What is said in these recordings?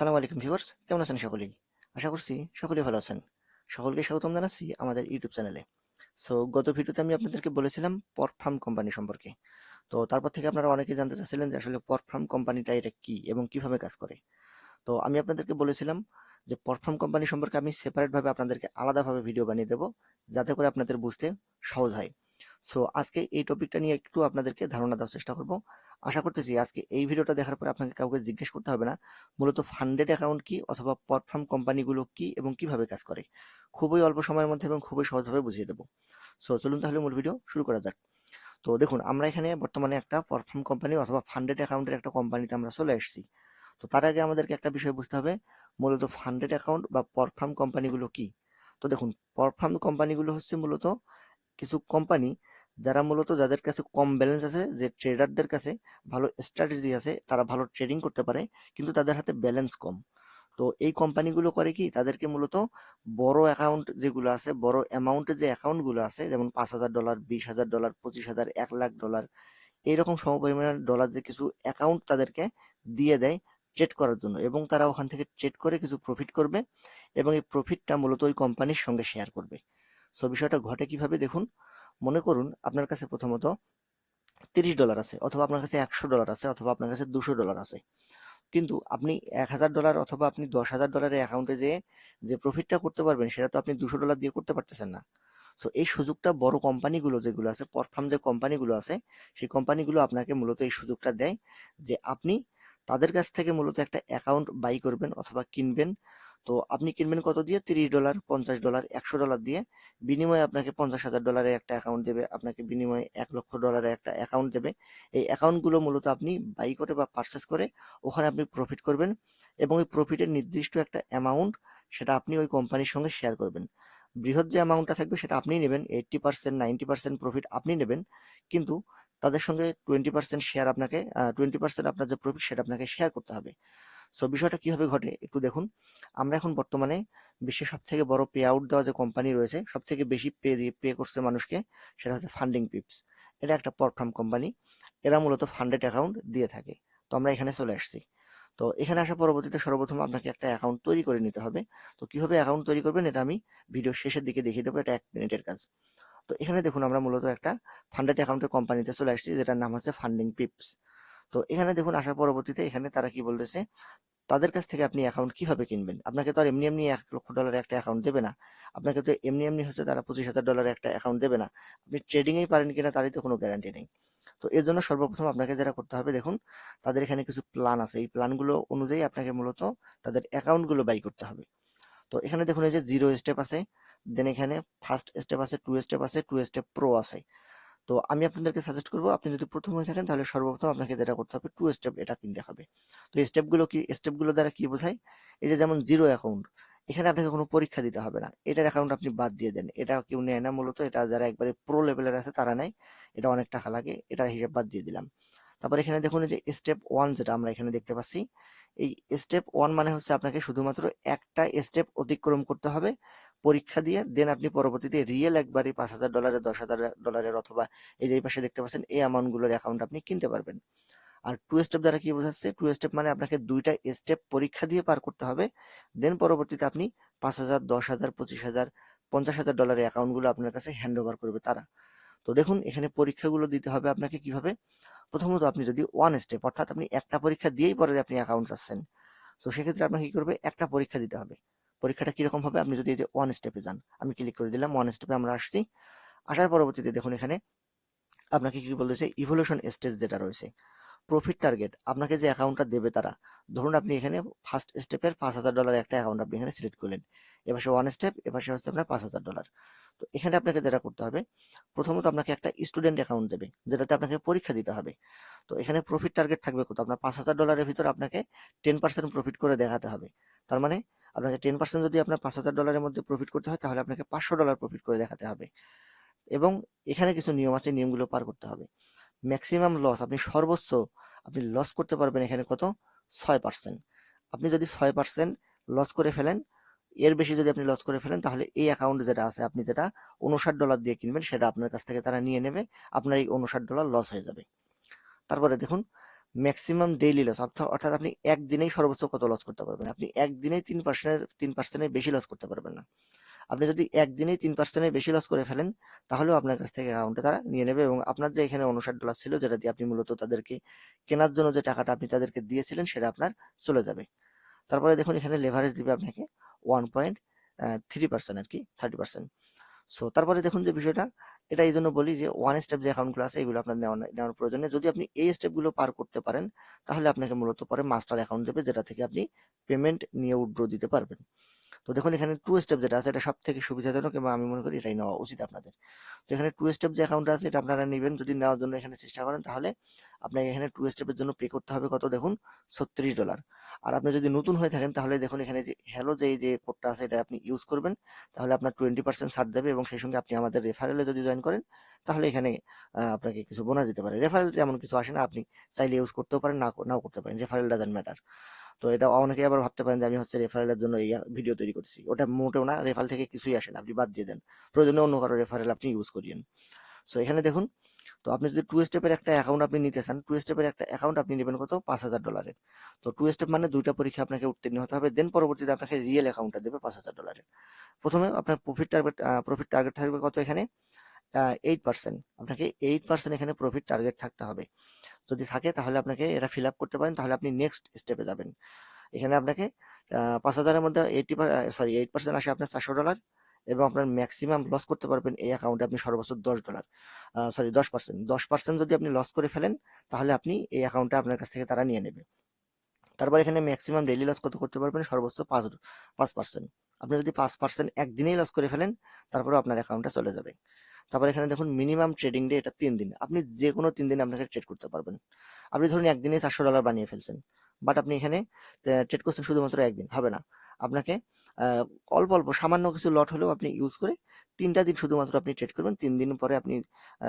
আসসালামু আলাইকুম ভিউয়ার্স, কেমন আছেন সকলেই? আশা করছি সকলেই ভালো আছেন। সকলকে স্বাগতম জানাচ্ছি আমাদের ইউটিউব চ্যানেলে। গত ভিডিওতে আমি আপনাদেরকে বলেছিলাম পরফার্ম কোম্পানি সম্পর্কে। তো তারপর থেকে আপনারা অনেকেই জানতে চাচ্ছিলেন যে আসলে পরফার্ম কোম্পানিটা এটা কি এবং কিভাবে কাজ করে। তো আমি আপনাদেরকে বলেছিলাম যে পরফার্ম কোম্পানি সম্পর্কে আমি সেপারেট ভাবে আপনাদেরকে আলাদাভাবে ভিডিও বানিয়ে দেবো, যাতে করে আপনাদের বুঝতে সহজ হয়। আজকে এই টপিকটা নিয়ে একটু আপনাদেরকে ধারণা দেওয়ার চেষ্টা করব। আশা করতেছি আজকে এই ভিডিওটা দেখার পরে আপনাকে কাউকে জিজ্ঞেস করতে হবে না মূলত ফান্ডেড অ্যাকাউন্ট কি অথবা পরফার্ম কোম্পানিগুলো কি এবং কিভাবে কাজ করে। খুবই অল্প সময়ের মধ্যে এবং খুবই সহজভাবে বুঝিয়ে দেবো। চলুন তাহলে মূল ভিডিও শুরু করা যাক। তো দেখুন, আমরা এখানে বর্তমানে একটা পরফার্ম কোম্পানি অথবা ফান্ডেড অ্যাকাউন্টের একটা কোম্পানিতে আমরা চলে এসেছি। তো তার আগে আমাদেরকে একটা বিষয় বুঝতে হবে, মূলত ফান্ডেড অ্যাকাউন্ট বা পরফার্ম কোম্পানিগুলো কি। তো দেখুন, পরফার্ম কোম্পানিগুলো হচ্ছে মূলত কিছু কোম্পানি যারা মূলত যাদের কাছে কম ব্যালেন্স আছে, যে ট্রেডারদের কাছে ভালো স্ট্র্যাটেজি আছে, তারা ভালো ট্রেডিং করতে পারে কিন্তু তাদের হাতে ব্যালেন্স কম। তো এই কোম্পানিগুলো করে কি, তাদেরকে মূলত বড় অ্যাকাউন্ট যেগুলো আছে, বড় অ্যামাউন্টের যে অ্যাকাউন্টগুলো আছে, যেমন $5,000, $20,000, $25,000, $1,00,000, এইরকম সমপরিমাণের ডলার যে কিছু অ্যাকাউন্ট তাদেরকে দিয়ে দেয় ট্রেড করার জন্য, এবং তারা ওখান থেকে ট্রেড করে কিছু প্রফিট করবে এবং এই প্রফিটটা মূলত ওই কোম্পানির সঙ্গে শেয়ার করবে। বিষয়টা ঘটে কিভাবে দেখুন। মনে করুন আপনার কাছে প্রথমত $30 আছে, অথবা আপনার কাছে $100 আছে, অথবা আপনার কাছে $200 আছে। কিন্তু আপনি $1,000 অথবা আপনি $10,000 অ্যাকাউন্টে যে প্রফিটটা করতে পারবেন, সেটা তো আপনি $200 দিয়ে করতে পারতেছেন না। এই সুযোগটা বড় কোম্পানিগুলো যেগুলো আছে, পরফার্ম যে কোম্পানিগুলো আছে, সেই কোম্পানিগুলো আপনাকে মূলত এই সুযোগটা দেয় যে আপনি তাদের কাছ থেকে মূলত একটা অ্যাকাউন্ট বাই করবেন অথবা কিনবেন। তো আপনি কিনবেন কত দিয়ে? $30, $50, $100 দিয়ে। বিনিময়ে আপনাকে $50,000 একটা অ্যাকাউন্ট দেবে, আপনাকে বিনিময়ে $1,00,000 একটা অ্যাকাউন্ট দেবে। এই অ্যাকাউন্টগুলো মূলত আপনি বাই করে বা পারচেস করে ওখানে আপনি প্রফিট করবেন, এবং ওই প্রফিটের নির্দিষ্ট একটা অ্যামাউন্ট সেটা আপনি ওই কোম্পানির সঙ্গে শেয়ার করবেন। বৃহৎ যে অ্যামাউন্টটা থাকবে সেটা আপনিই নেবেন, 80%, 90% প্রফিট আপনি নেবেন, কিন্তু তাদের সঙ্গে 20% শেয়ার আপনাকে, 20% আপনার যে প্রফিট সেটা আপনাকে শেয়ার করতে হবে। বিষয়টা কিভাবে ঘটে একটু দেখুন। আমরা এখন বর্তমানে বিশ্বের সব থেকে বড় পে আউট দেওয়া যে কোম্পানি রয়েছে, সব থেকে বেশি পে করছে মানুষকে, সেটা হচ্ছে ফান্ডিং পিপস। এটা একটা পরফার্ম কোম্পানি। এরা মূলত ফান্ডেড অ্যাকাউন্ট দিয়ে থাকে। তো আমরা এখানে চলে আসছি। তো এখানে আসা পরবর্তীতে সর্বপ্রথম আপনাকে একটা অ্যাকাউন্ট তৈরি করে নিতে হবে। তো কিভাবে অ্যাকাউন্ট তৈরি করবেন এটা আমি ভিডিও শেষের দিকে দেখিয়ে দেবো, এটা 1 মিনিটের কাজ। তো এখানে দেখুন, আমরা মূলত একটা ফান্ডেড অ্যাকাউন্টের কোম্পানিতে চলে আসছি, যেটার নাম হচ্ছে ফান্ডিং পিপস। তো এখানে দেখুন, আসার পরবর্তীতে এখানে তারা কি বলতেছে, তাদের কাছ থেকে আপনি অ্যাকাউন্ট কিভাবে কিনবেন। আপনাকে তো আর এমনি এমনি $1,00,000 একটা অ্যাকাউন্ট দেবে না। আপনাকে তো এমনি এমনি হচ্ছে তারা $25,000 একটা অ্যাকাউন্ট দেবে না। আপনি ট্রেডিংয়েই পারেন কিনা তারই তো কোনো গ্যারান্টি নেই। তো এর জন্য সর্বপ্রথম আপনাকে যেটা করতে হবে, দেখুন তাদের এখানে কিছু প্ল্যান আছে, এই প্ল্যানগুলো অনুযায়ী আপনাকে মূলত তাদের অ্যাকাউন্টগুলো বাই করতে হবে। তো এখানে দেখুন, এই যে 0 স্টেপ আছে, দেন এখানে ফার্স্ট স্টেপ আছে, 2 স্টেপ আছে, 2 স্টেপ প্রো আছে। তো আমি আপনাদেরকে সাজেস্ট করবো, আপনি যদি প্রথম হয়ে থাকেন তাহলে সর্বপ্রথম আপনাকে যেটা করতে হবে, 2 স্টেপ এটা কিনতে হবে। তো এই স্টেপগুলো কি, স্টেপগুলো দ্বারা কি বোঝায়, এই যে যেমন জিরো অ্যাকাউন্ট, এখানে আপনাকে কোনো পরীক্ষা দিতে হবে না, এটার অ্যাকাউন্ট আপনি বাদ দিয়ে দেন, এটা কেউ নেয় না মূলত, এটা যারা একবারে প্রো লেভেলের আছে তারা নেয়, এটা অনেক টাকা লাগে, এটা হিসেব বাদ দিয়ে দিলাম। তারপর এখানে দেখুন, এই যে স্টেপ 1 যেটা আমরা এখানে দেখতে পাচ্ছি, এই স্টেপ 1 মানে হচ্ছে আপনাকে শুধুমাত্র একটা স্টেপ অতিক্রম করতে হবে পরীক্ষা দিয়ে, দেন আপনি পরবর্তীতে রিয়েল একবারই $5,000, $10,000 অথবা এই যে এই পাশে দেখতে পাচ্ছেন এই অ্যামাউন্টগুলোর অ্যাকাউন্ট আপনি কিনতে পারবেন। আর 2 স্টেপ দ্বারা কি বোঝাচ্ছে, 2 স্টেপ মানে আপনাকে 2টা স্টেপ পরীক্ষা দিয়ে পার করতে হবে, দেন পরবর্তীতে আপনি 5,000, 10,000, 25,000, $50,000 অ্যাকাউন্টগুলো আপনার কাছে হ্যান্ড ওভার করবে তারা। তো দেখুন, এখানে পরীক্ষাগুলো দিতে হবে আপনাকে কিভাবে। প্রথমত আপনি যদি 1 স্টেপ, অর্থাৎ আপনি একটা পরীক্ষা দিয়েই পরে আপনি অ্যাকাউন্ট চাচ্ছেন, তো সেক্ষেত্রে আপনাকে কি করবে, একটা পরীক্ষা দিতে হবে। পরীক্ষাটা কিরকম হবে, আপনি যদি এই যে 1 স্টেপে যান, আমি ক্লিক করে দিলাম, 1 স্টেপে আমরা আসছি। আসার পরবর্তীতে দেখুন, এখানে আপনাকে কি বলতেছে, ইভলিউশন স্টেজ যেটা রয়েছে, প্রফিট টার্গেট, আপনাকে যে অ্যাকাউন্টটা দেবে তারা, ধরুন আপনি এখানে ফার্স্ট স্টেপের $5,000 একটা অ্যাকাউন্ট আপনি এখানে সিলেক্ট করলেন, এপাশে 1 স্টেপ, এপাশে হচ্ছে আপনার $5,000। তো এখানে আপনাকে যেটা করতে হবে, প্রথমত আপনাকে একটা স্টুডেন্ট অ্যাকাউন্ট দেবে যেটাতে আপনাকে পরীক্ষা দিতে হবে। তো এখানে প্রফিট টার্গেট থাকবে কত, আপনার $5,000-এর ভিতরে আপনাকে 10% প্রফিট করে দেখাতে হবে। তার মানে আপনাকে 10% যদি আপনার $5,000-এর মধ্যে প্রফিট করতে হয়, তাহলে আপনাকে $500 প্রফিট করে দেখাতে হবে। এবং এখানে কিছু নিয়ম আছে, নিয়মগুলো পার করতে হবে। ম্যাক্সিমাম লস, আপনি সর্বোচ্চ আপনি লস করতে পারবেন এখানে কত, 6%। আপনি যদি 6% লস করে ফেলেন, এর বেশি যদি আপনি লস করে ফেলেন, তাহলে এই অ্যাকাউন্ট যেটা আছে, আপনি যেটা $59 দিয়ে কিনবেন, সেটা আপনার কাছ থেকে তারা নিয়ে নেবে, আপনার এই $59 লস হয়ে যাবে। তারপরে দেখুন, ম্যাক্সিমাম ডেইলি লস, অর্থাৎ আপনি একদিনেই সর্বোচ্চ কত লস করতে পারবেন? আপনি একদিনেই 3%-এর বেশি লস করতে পারবেন না। আপনি যদি একদিনেই 3%-এর বেশি লস করে ফেলেন, তাহলেও আপনার কাছ থেকে অ্যাকাউন্টে তারা নিয়ে নেবে, এবং আপনার যে এখানে $59 ছিল, যেটা দিয়ে আপনি মূলত তাদেরকে কেনার জন্য যে টাকাটা আপনি তাদেরকে দিয়েছিলেন, সেটা আপনার চলে যাবে। তারপরে দেখুন এখানে লেভারেজ দিবে আপনাকে 1.3% আর কি, 30%। সো তারপরে দেখুন যে বিষয়টা, এটা এই জন্য বলি যে ওয়ান স্টেপ যে অ্যাকাউন্টগুলো আছে, এগুলো আপনার নেওয়ার প্রয়োজন নেই। যদি আপনি এই স্টেপগুলো পার করতে পারেন, তাহলে আপনাকে মূলত পরে মাস্টার অ্যাকাউন্ট দেবে, যেটা থেকে আপনি পেমেন্ট নিয়ে উইথড্র দিতে পারবেন। তো দেখুন এখানে টু স্টেপ যেটা আছে, এটা সব থেকে সুবিধাজনক, এবং আমি মনে করি এটাই নেওয়া উচিত আপনাদের। তো এখানে টু স্টেপ যে অ্যাকাউন্ট আছে, এটা আপনারা নেবেন। যদি নেওয়ার জন্য এখানে চেষ্টা করেন, তাহলে আপনাকে এখানে টু স্টেপের জন্য পে করতে হবে কত দেখুন, $36। আর আপনি যদি নতুন হয়ে থাকেন, তাহলে দেখুন এখানে যে হ্যালো যে এই যে কোডটা আছে, এটা আপনি ইউজ করবেন, তাহলে আপনার 20% ছাড় দেবে, এবং সেই সঙ্গে আপনি আমাদের রেফারেলে যদি জয়েন করেন, তাহলে এখানে আপনাকে কিছু বোনাস দিতে পারে। রেফারেল এমন কিছু আসে না, আপনি চাইলে ইউজ করতেও পারেন, নাও করতে পারেন, রেফারেল ডাজন্ট ম্যাটার। তো এটা অনেকে আবার ভাবতে পারেন যে আমি হচ্ছে রেফারেলের জন্য এই ভিডিও তৈরি করছি, ওটা মোটেও না, রেফারেল থেকে কিছুই আসে না, আপনি বাদ দিয়ে দেন, প্রয়োজনে অন্য কারো রেফারেল আপনি ইউজ করিয়েন। সো এখানে দেখুন, তো আপনি যদি টু স্টেপের একটা অ্যাকাউন্ট আপনি নিতে চান, টু স্টেপের একটা অ্যাকাউন্ট আপনি নেবেন কত, $5000। তো টু স্টেপ মানে দুইটা পরীক্ষা আপনাকে উত্তীর্ণ হতে হবে, দেন পরবর্তীতে আপনাকে রিয়েল অ্যাকাউন্টটা দেবে $5000। প্রথমে আপনার প্রফিট টার্গেট থাকবে কত এখানে, 8%। আপনাকে 8% এখানে প্রফিট টার্গেট থাকতে হবে। যদি থাকে তাহলে আপনাকে এটা ফিল আপ করতে পারেন, তাহলে আপনি নেক্সট স্টেপে যাবেন। এখানে আপনাকে 5,000-এর মধ্যে 8% আসে আপনার $400, এবং আপনার ম্যাক্সিমাম লস করতে পারবেন এই অ্যাকাউন্টে আপনি সর্বোচ্চ $10, 10%। যদি আপনি লস করে ফেলেন, তাহলে আপনি এই অ্যাকাউন্টটা আপনার কাছ থেকে তারা নিয়ে নেবে। তারপর এখানে ম্যাক্সিমাম ডেইলি লস কত করতে পারবেন, সর্বোচ্চ 5%। আপনি যদি 5% একদিনেই লস করে ফেলেন, তারপরে আপনার অ্যাকাউন্টটা চলে যাবে। তারপর এখানে দেখুন মিনিমাম ট্রেডিং ডে, এটা 3 দিন, আপনি যে কোনো 3 দিন আপনাকে ট্রেড করতে পারবেন। আপনি ধরুন একদিনে $400 বানিয়ে ফেলছেন, বাট আপনি এখানে ট্রেড করছেন শুধুমাত্র একদিন, হবে না। আপনাকে আহ, অল্প অল্প সামান্য কিছু লট হলেও আপনি ইউজ করে 3টা দিন শুধুমাত্র আপনি ট্রেড করবেন। 3 দিন পরে আপনি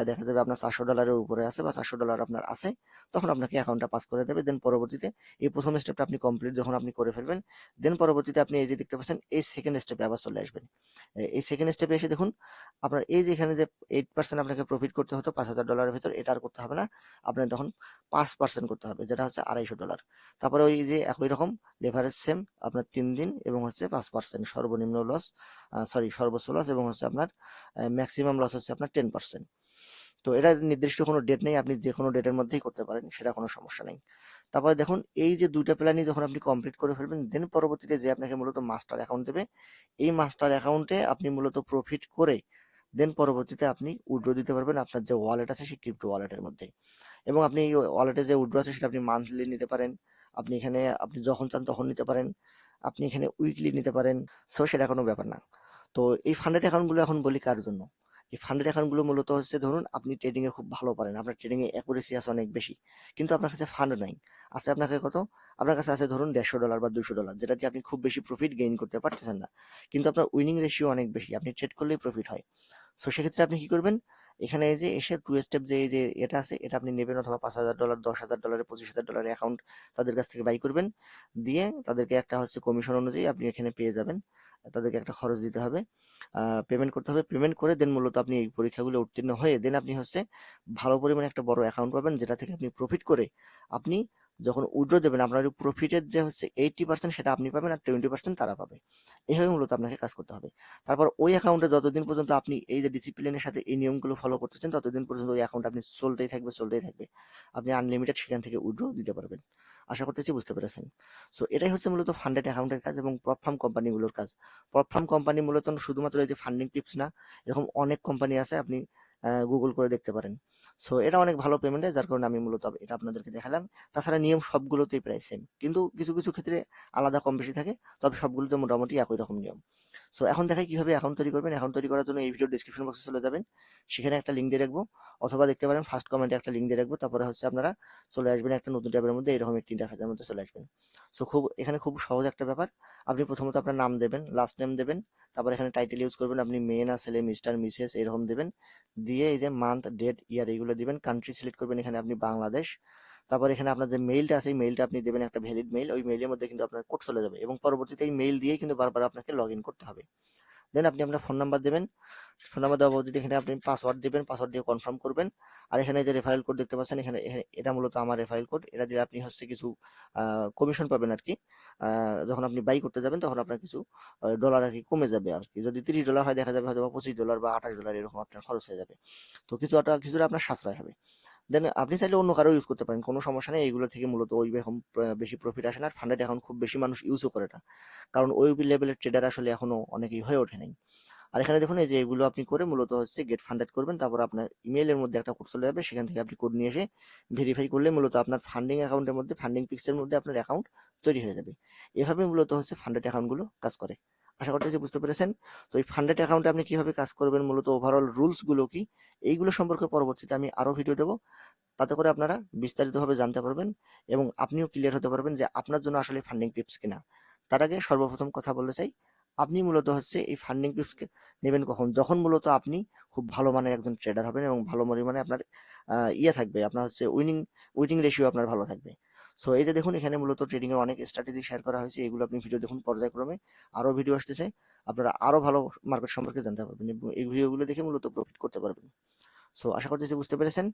দেখা যাবে আপনার $400-এর উপরে আছে, বা $400 আপনার আছে, তখন আপনাকে অ্যাকাউন্টটা পাস করে দেবে। দেন পরবর্তীতে এই প্রথম স্টেপটা আপনি কমপ্লিট যখন আপনি করে ফেলবেন, দেন পরবর্তীতে আপনি এই যে দেখতে পাচ্ছেন, এই সেকেন্ড স্টেপে আবার চলে আসবেন। এই সেকেন্ড স্টেপে এসে দেখুন, আপনার এই যে এখানে যে 8% আপনাকে প্রফিট করতে হতো $5000-এর ভিতর, এটা আর করতে হবে না। আপনার তখন 5% করতে হবে, যেটা হচ্ছে $250। তারপরে ওই যে একই রকম লেভারেজ সেম, আপনার 3 দিন এবং হচ্ছে 5% সর্বনিম্ন লস, সর্বোচ্চ লস, এবং হচ্ছে আপনার ম্যাক্সিমাম লস হচ্ছে আপনার 10%। তো এটা নির্দিষ্ট কোনো ডেট নেই, আপনি যে কোনো ডেটের মধ্যেই করতে পারেন, সেটা কোনো সমস্যা নেই। তারপরে দেখুন এই যে দুইটা প্ল্যানই যখন আপনি কমপ্লিট করে ফেলবেন, দেন পরবর্তীতে যে আপনাকে মূলত মাস্টার অ্যাকাউন্ট দেবে, এই মাস্টার অ্যাকাউন্টে আপনি মূলত প্রফিট করে দেন পরবর্তীতে আপনি উইথড্র দিতে পারবেন আপনার যে ওয়ালেট আছে সেই ক্রিপ্টো ওয়ালেটের মধ্যে। এবং আপনি এই ওয়ালেটে যে উইথড্র আছে, সেটা আপনি মান্থলি নিতে পারেন, আপনি এখানে আপনি যখন চান তখন নিতে পারেন, আপনি এখানে উইকলি নিতে পারেন। সো সেটা কোনো ব্যাপার না। তো এই ফান্ডেড অ্যাকাউন্টগুলো এখন বলি কার জন্য। এই ফান্ডেড অ্যাকাউন্টগুলো মূলত হচ্ছে, ধরুন আপনি ট্রেডিংয়ে খুব ভালো পারেন, আপনার ট্রেডিংয়ে অ্যাকুরেসি আছে অনেক বেশি, কিন্তু আপনার কাছে ফান্ড নাই। আছে আপনাকে কত, আপনার কাছে আছে ধরুন $150 বা $200, যেটা দিয়ে আপনি খুব বেশি প্রফিট গেইন করতে পারতেছেন না, কিন্তু আপনার উইনিং রেশিও অনেক বেশি, আপনি ট্রেড করলেই প্রফিট হয়। সো সেক্ষেত্রে আপনি কি করবেন, এখানে এই যে এসে টু স্টেপ যে এই যে এটা আছে, এটা আপনি নেবেন, অথবা $5000, $10,000, $25,000 অ্যাকাউন্ট তাদের কাছ থেকে বাই করবেন, দিয়ে তাদেরকে একটা হচ্ছে কমিশন অনুযায়ী আপনি এখানে পেয়ে যাবেন। তাদেরকে একটা খরচ দিতে হবে, পেমেন্ট করতে হবে, পেমেন্ট করে দেন মূলত আপনি এই পরীক্ষাগুলো উত্তীর্ণ হয়ে দেন আপনি হচ্ছে ভালো পরিমাণে একটা বড় অ্যাকাউন্ট পাবেন, যেটা থেকে আপনি প্রফিট করে আপনি যখন উইথড্র দেবেন, আপনার প্রফিটের যে হচ্ছে 80% সেটা আপনি পাবেন, আর 20% তারা পাবে। এইভাবে মূলত আপনাকে কাজ করতে হবে। তারপর ওই অ্যাকাউন্টে যতদিন পর্যন্ত আপনি এই যে ডিসিপ্লিনের সাথে এই নিয়মগুলো ফলো করতেছেন, ততদিন পর্যন্ত ওই অ্যাকাউন্ট আপনি চলতেই থাকবে। আপনি আনলিমিটেড সেখান থেকে উইথড্র দিতে পারবেন। আশা করতেছি বুঝতে পেরেছেন। সো এটাই হচ্ছে মূলত ফান্ডেড অ্যাকাউন্টের কাজ এবং প্রপ ফার্ম কোম্পানিগুলোর কাজ। প্রপ ফার্ম কোম্পানি মূলত শুধুমাত্র এই যে ফান্ডিং টিপস না, এরকম অনেক কোম্পানি আছে, আপনি গুগল করে দেখতে পারেন। সো এটা অনেক ভালো পেমেন্ট দেয়, যার কারণে আমি মূলত এটা আপনাদেরকে দেখালাম। তাছাড়া নিয়ম সবগুলোতেই প্রায় সেম, কিন্তু কিছু কিছু ক্ষেত্রে আলাদা কম বেশি থাকে, তবে সবগুলোতে মোটামুটি একই রকম নিয়ম। সো এখন দেখাই কিভাবে অ্যাকাউন্ট তৈরি করবেন। অ্যাকাউন্ট তৈরি করার জন্য এই ভিডিও ডিসক্রিপশন বক্সে চলে যাবেন, সেখানে একটা লিঙ্ক দিয়ে রাখবো, অথবা দেখতে পারেন ফার্স্ট কমেন্টে একটা লিঙ্ক দিয়ে রাখবো। তারপরে হচ্ছে আপনারা চলে আসবেন একটা নতুন ট্যাবের মধ্যে, এরকম একটি ইন্টারফেসের মধ্যে চলে আসবেন। সো এখানে খুব সহজ একটা ব্যাপার। আপনি প্রথমত আপনার নাম দেবেন, লাস্ট নেম দেবেন, তারপর এখানে টাইটেল ইউজ করবেন, আপনি মেয়ে না ছেলে, মিস্টার মিসেস এরকম দেবেন, দিয়ে এই যে মান্থ ডেট ইয়ার এগুলো দিবেন, কান্ট্রি সিলেক্ট করবেন, এখানে আপনি বাংলাদেশ। তারপর এখানে আপনার যে মেইলটা আছে, এই মেইলটা আপনি দেবেন একটা ভ্যালিড মেইল, ওই মেইলের মধ্যে কিন্তু আপনার কোড চলে যাবে, এবং পরবর্তীতে এই মেইল দিয়ে কিন্তু বারবার আপনাকে লগ ইন করতে হবে। দেন আপনি আপনার ফোন নাম্বার দেবেন। ফোন নাম্বার দেওয়া পদ্ধতি এখানে আপনি পাসওয়ার্ড দিবেন, পাসওয়ার্ড দিয়ে কনফার্ম করবেন। আর এখানে যে রেফারেল কোড দেখতে পাচ্ছেন, এখানে এটা মূলত আমার রেফারেল কোড। এটা দিলে আপনি হচ্ছে কিছু কমিশন পাবেন আর কি। যখন আপনি বাই করতে যাবেন তখন আপনার কিছু ডলার আর কি কমে যাবে আর কি। যদি $30 হয়, দেখা যাবে হয়তো $25 বা $28 এরকম আপনার খরচ হয়ে যাবে। তো কিছুটা আপনার সাশ্রয় হবে। দেন আপনি চাইলে অন্য কারো ইউজ করতে পারেন, কোনো সমস্যা নেই। এইগুলো থেকে মূলত ওই রকম বেশি প্রফিট আসে না। আর ফান্ডেড অ্যাকাউন্ট খুব বেশি মানুষ ইউজও করে না, কারণ ওই লেভেলের ট্রেডার আসলে এখনো অনেকেই হয়ে ওঠে নাই। আর এখানে দেখুন, এই যে এগুলো আপনি করে মূলত হচ্ছে গেট ফান্ডেড করবেন, তারপর আপনার ইমেইলের মধ্যে একটা কোড চলে যাবে, সেখান থেকে আপনি কোড নিয়ে এসে ভেরিফাই করলে মূলত আপনার ফান্ডিং অ্যাকাউন্টের মধ্যে, ফান্ডিং পিক্সের মধ্যে আপনার অ্যাকাউন্ট তৈরি হয়ে যাবে। এভাবে মূলত হচ্ছে ফান্ডেড অ্যাকাউন্টগুলো কাজ করে। আশা করতেছি বুঝতে পেরেছেন। তো এই ফান্ডেড অ্যাকাউন্টে আপনি কিভাবে কাজ করবেন, মূলত ওভারঅল রুলস গুলো কি, এইগুলো সম্পর্কে পরবর্তীতে আমি আরো ভিডিও দেবো। তাতে করে আপনারা বিস্তারিতভাবে জানতে পারবেন এবং আপনিও ক্লিয়ার হতে পারবেন যে আপনার জন্য আসলে ফান্ডিং টিপস কিনা। তার আগে সর্বপ্রথম কথা বলতে চাই, আপনি মূলত হচ্ছে এই ফান্ডিং টিপস নেবেন কখন, যখন মূলত আপনি খুব ভালো মানের একজন ট্রেডার হবেন এবং ভালো পরিমাণে আপনার ইয়ে থাকবে, আপনার হচ্ছে উইনিং রেশিও আপনার ভালো থাকবে। সো এই যে দেখুন, এখানে মূলত ট্রেডিং এর অনেক স্ট্র্যাটেজি শেয়ার করা হয়েছে, এগুলো আপনি ভিডিও দেখুন পর্যায়ক্রমে। আরো ভিডিও আসতেছে, আপনারা আরো ভালো মার্কেট সম্পর্কে জানতে পারবেন এবং এই ভিডিওগুলো দেখে মূলত প্রফিট করতে পারবেন। সো আশা করতেছি বুঝতে পেরেছেন।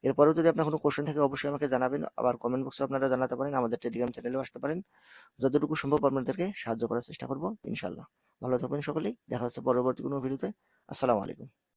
এরপরেও যদি আপনার কোনো কোশ্চেন থাকে অবশ্যই আমাকে জানাবেন, আবার কমেন্ট বক্সে আপনারা জানাতে পারেন, আমাদের টেলিগ্রাম চ্যানেলেও আসতে পারেন। যতটুকু সম্ভব আপনাদেরকে সাহায্য করার চেষ্টা করব ইনশাল্লাহ। ভালো থাকবেন সকলেই, দেখা হচ্ছে পরবর্তী কোনো ভিডিওতে। আসসালামু আলাইকুম।